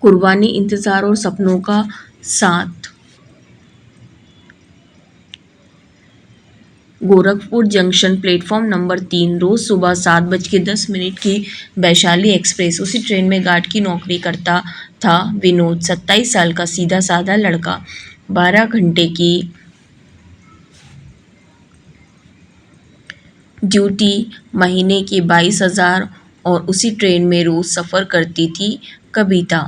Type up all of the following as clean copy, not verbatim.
कुर्बानी, इंतजार और सपनों का साथ। Gorakhpur junction platform number 3। रोज सुबह 7:10 की वैशाली एक्सप्रेस। उसी ट्रेन में गार्ड की नौकरी करता था विनोद, 27 साल का सीधा साधा लड़का। 12 घंटे की ड्यूटी, महीने के 22,000। और उसी ट्रेन में रोज सफ़र करती थी कविता,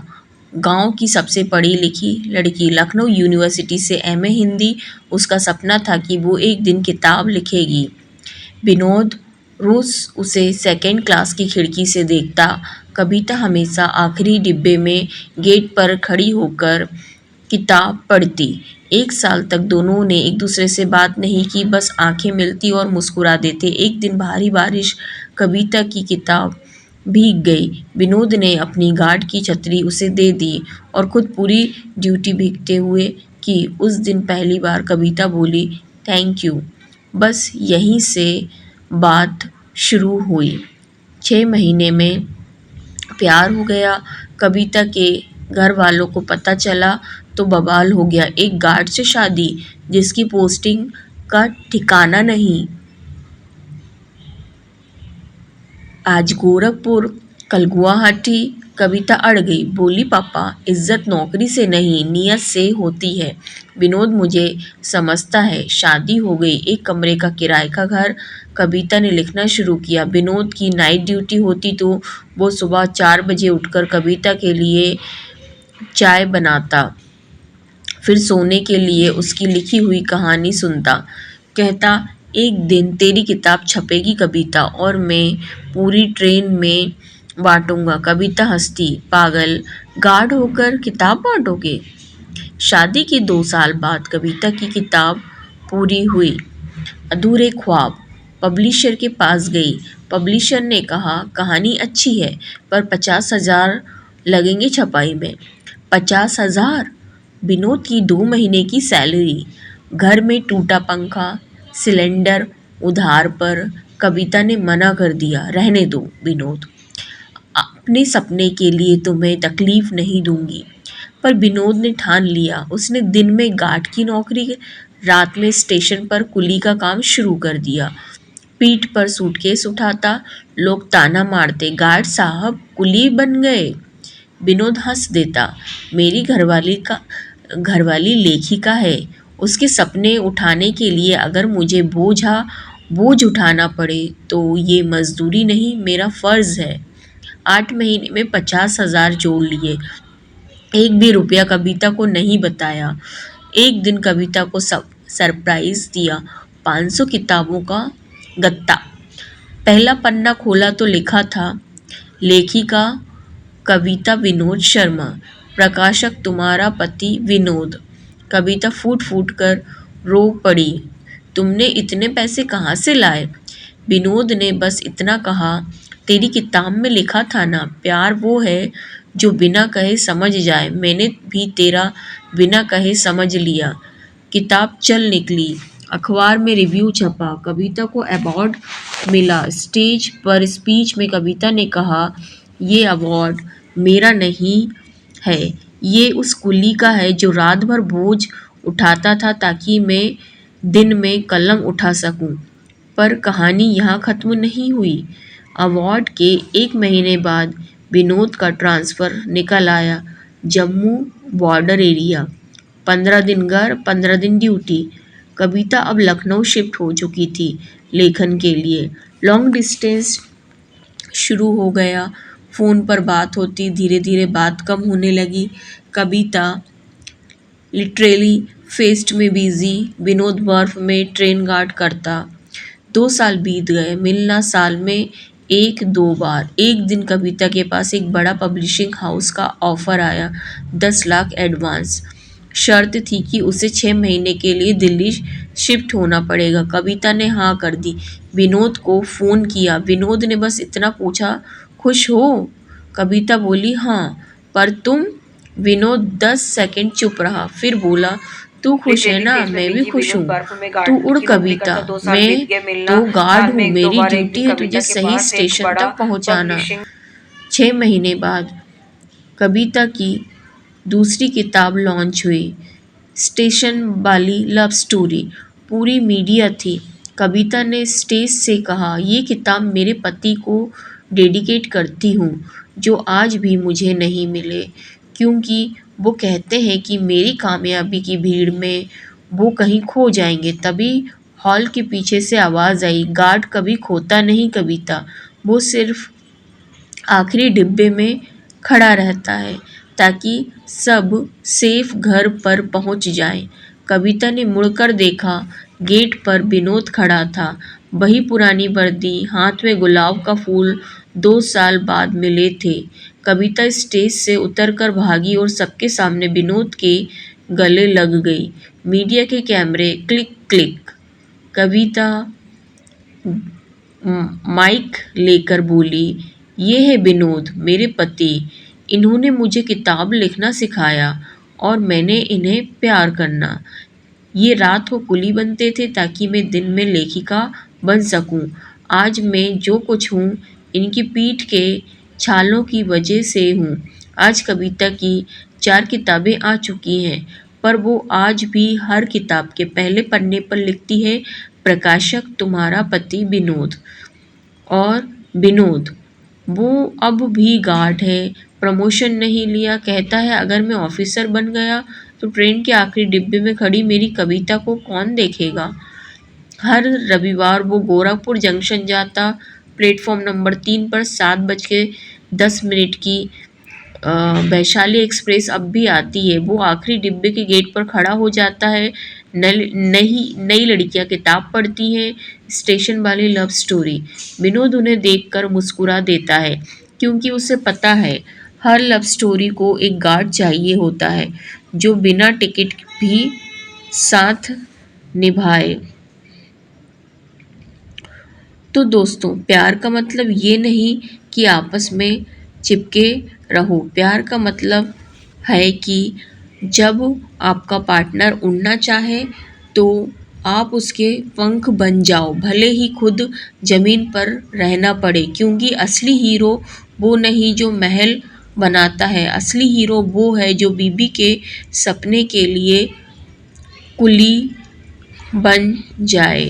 गांव की सबसे पढ़ी लिखी लड़की। लखनऊ यूनिवर्सिटी से एमए हिंदी। उसका सपना था कि वो एक दिन किताब लिखेगी। विनोद रोज उसे सेकंड क्लास की खिड़की से देखता। कविता हमेशा आखिरी डिब्बे में गेट पर खड़ी होकर किताब पढ़ती। 1 साल तक दोनों ने एक दूसरे से बात नहीं की, बस आंखें मिलती और मुस्कुरा देते। एक दिन भारी बारिश, कविता की किताब भीग गई। विनोद ने अपनी गार्ड की छतरी उसे दे दी और खुद पूरी ड्यूटी भीगते हुए की। उस दिन पहली बार कविता बोली, थैंक यू। बस यहीं से बात शुरू हुई। 6 महीने में प्यार हो गया। कविता के घर वालों को पता चला तो बवाल हो गया। एक गार्ड से शादी, जिसकी पोस्टिंग का ठिकाना नहीं। आज गोरखपुर, कल गुवाहाटी। कविता अड़ गई, बोली पापा, इज्जत नौकरी से नहीं नियत से होती है। विनोद मुझे समझता है। शादी हो गई, एक कमरे का किराए का घर। कविता ने लिखना शुरू किया। विनोद की नाइट ड्यूटी होती तो वो सुबह 4 बजे उठकर कविता के लिए चाय बनाता, फिर सोने के लिए उसकी लिखी हुई कहानी सुनता। कहता, एक दिन तेरी किताब छपेगी कविता, और मैं पूरी ट्रेन में बांटूंगा। कविता हंसती, पागल, गार्ड होकर किताब बांटोगे? शादी के 2 साल बाद कविता की किताब पूरी हुई। अधूरे ख्वाब। पब्लिशर के पास गई। पब्लिशर ने कहा, कहानी अच्छी है पर 50,000 लगेंगे छपाई में। 50,000? विनोद की 2 महीने की सैलरी। घर में टूटा पंखा, सिलेंडर उधार पर। कविता ने मना कर दिया, रहने दो विनोद, अपने सपने के लिए तुम्हें तकलीफ नहीं दूंगी। पर विनोद ने ठान लिया। उसने दिन में गार्ड की नौकरी, रात में स्टेशन पर कुली का काम शुरू कर दिया। पीठ पर सूटकेस उठाता, लोग ताना मारते, गार्ड साहब कुली बन गए। विनोद हंस देता, मेरी घरवाली लेखिका है। उसके सपने उठाने के लिए अगर मुझे बोझ उठाना पड़े तो ये मजदूरी नहीं, मेरा फर्ज है। 8 महीने में 50,000 जोड़ लिए। एक भी रुपया कविता को नहीं बताया। एक दिन कविता को सरप्राइज दिया। 500 किताबों का गत्ता। पहला पन्ना खोला तो लिखा था, लेखिका कविता विनोद शर्मा, प्रकाशक तुम्हारा पति विनोद। कविता फूट फूट कर रो पड़ी, तुमने इतने पैसे कहाँ से लाए? विनोद ने बस इतना कहा, तेरी किताब में लिखा था ना, प्यार वो है जो बिना कहे समझ जाए। मैंने भी तेरा बिना कहे समझ लिया। किताब चल निकली। अखबार में रिव्यू छपा। कविता को अवार्ड मिला। स्टेज पर स्पीच में कविता ने कहा, ये अवार्ड मेरा नहीं है, ये उस कुली का है जो रात भर बोझ उठाता था ताकि मैं दिन में कलम उठा सकूं। पर कहानी यहाँ खत्म नहीं हुई। अवार्ड के 1 महीने बाद विनोद का ट्रांसफ़र निकल आया, जम्मू बॉर्डर एरिया। 15 दिन घर, 15 दिन ड्यूटी। कविता अब लखनऊ शिफ्ट हो चुकी थी लेखन के लिए। लॉन्ग डिस्टेंस शुरू हो गया। फ़ोन पर बात होती, धीरे धीरे बात कम होने लगी। कविता लिटरेली फेस्ट में बिजी, विनोद बर्फ में ट्रेन गार्ड करता। 2 साल बीत गए, मिलना साल में 1-2 बार। एक दिन कविता के पास एक बड़ा पब्लिशिंग हाउस का ऑफर आया, 10 लाख एडवांस। शर्त थी कि उसे 6 महीने के लिए दिल्ली शिफ्ट होना पड़ेगा। कविता ने हाँ कर दी। विनोद को फ़ोन किया। विनोद ने बस इतना पूछा, खुश हो? कविता बोली, हाँ, पर तुम? विनोद 10 सेकंड चुप रहा, फिर बोला, तू खुश है ना? मैं भी खुश हूँ। तू उड़ कविता, मैं तो गार्ड हूँ, मेरी ड्यूटी है तुझे सही स्टेशन तक पहुँचाना। 6 महीने बाद कविता की दूसरी किताब लॉन्च हुई, स्टेशन वाली लव स्टोरी। पूरी मीडिया थी। कविता ने स्टेज से कहा, ये किताब मेरे पति को डेडिकेट करती हूँ, जो आज भी मुझे नहीं मिले, क्योंकि वो कहते हैं कि मेरी कामयाबी की भीड़ में वो कहीं खो जाएंगे। तभी हॉल के पीछे से आवाज़ आई, गार्ड कभी खोता नहीं कविता, वो सिर्फ आखिरी डिब्बे में खड़ा रहता है ताकि सब सेफ घर पर पहुंच जाएं। कविता ने मुड़कर देखा, गेट पर विनोद खड़ा था, वही पुरानी वर्दी, हाथ में गुलाब का फूल, 2 साल बाद मिले थे। कविता स्टेज से उतरकर भागी और सबके सामने विनोद के गले लग गई। मीडिया के कैमरे क्लिक क्लिक। कविता माइक लेकर बोली, ये है विनोद, मेरे पति। इन्होंने मुझे किताब लिखना सिखाया और मैंने इन्हें प्यार करना। ये रात को कुली बनते थे ताकि मैं दिन में लेखिका बन सकूं। आज मैं जो कुछ हूँ इनकी पीठ के छालों की वजह से हूँ। आज कविता की 4 किताबें आ चुकी हैं, पर वो आज भी हर किताब के पहले पन्ने पर लिखती है, प्रकाशक तुम्हारा पति विनोद। और विनोद, वो अब भी गार्ड है, प्रमोशन नहीं लिया, कहता है अगर मैं ऑफिसर बन गया तो ट्रेन के आखिरी डिब्बे में खड़ी मेरी कविता को कौन देखेगा। हर रविवार वो गोरखपुर जंक्शन जाता, प्लेटफॉर्म नंबर 3 पर 7:10 की वैशाली एक्सप्रेस अब भी आती है। वो आखिरी डिब्बे के गेट पर खड़ा हो जाता है। नई लड़कियां किताब पढ़ती हैं, स्टेशन वाली लव स्टोरी। विनोद उन्हें देखकर मुस्कुरा देता है, क्योंकि उसे पता है हर लव स्टोरी को एक गार्ड चाहिए होता है, जो बिना टिकट भी साथ निभाए। तो दोस्तों, प्यार का मतलब ये नहीं कि आपस में चिपके रहो। प्यार का मतलब है कि जब आपका पार्टनर उड़ना चाहे तो आप उसके पंख बन जाओ, भले ही खुद ज़मीन पर रहना पड़े, क्योंकि असली हीरो वो नहीं जो महल बनाता है, असली हीरो वो है जो बीबी के सपने के लिए कुली बन जाए।